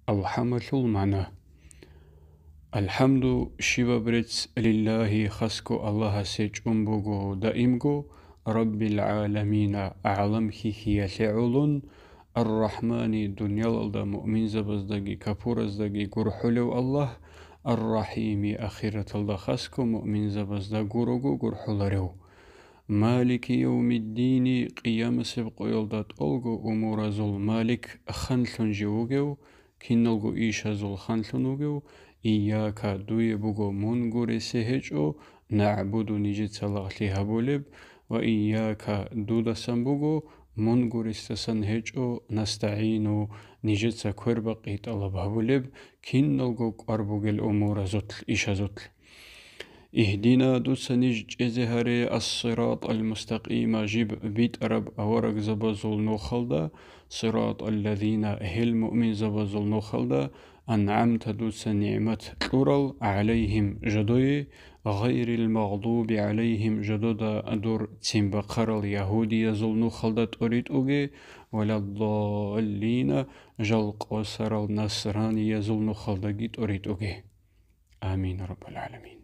الحمد المعنى الحمد شيوا بريتس لله خسكو الله سيج أمبوغو دائمغو رب العالمين أعلم هي لعلن الرحمن دنيا الدا مؤمن زبزدگي كفورزدگي گرحلو الله الرحيم أخيرة الله خسكو مؤمن زبزدگورغو گرحلرو مالك يوم الدين قيام سبق يلدات أولغو أمور زول مالك خنثن جوغو كينولغو إيشا زول خنثنوغو إياك دوي بوغو منغوري سيهجو نعبدو نجد صلاح لهبولب وإياك دودا سنبوغو منغوري سنهجو نستعينو نجد سكور بقيت الله بهبولب كينولغو قربوغ الأمور زوتل إيشا زوتل اهدنا دوسنج جزهري الصراط المستقيم جيب بيت أرب أورق زبزول نوخلدا صراط الذين هل مؤمن زبزول نوخلدا أنعمت دوس نعمت تورل عليهم جدوي غير المغضوب عليهم جدودا أدور تنبقر اليهودي يزول نوخلدا توريد أوغي ولا الضالين جلق وسر النصراني يزول نوخلدا جيت أوريد أوغي آمين رب العالمين.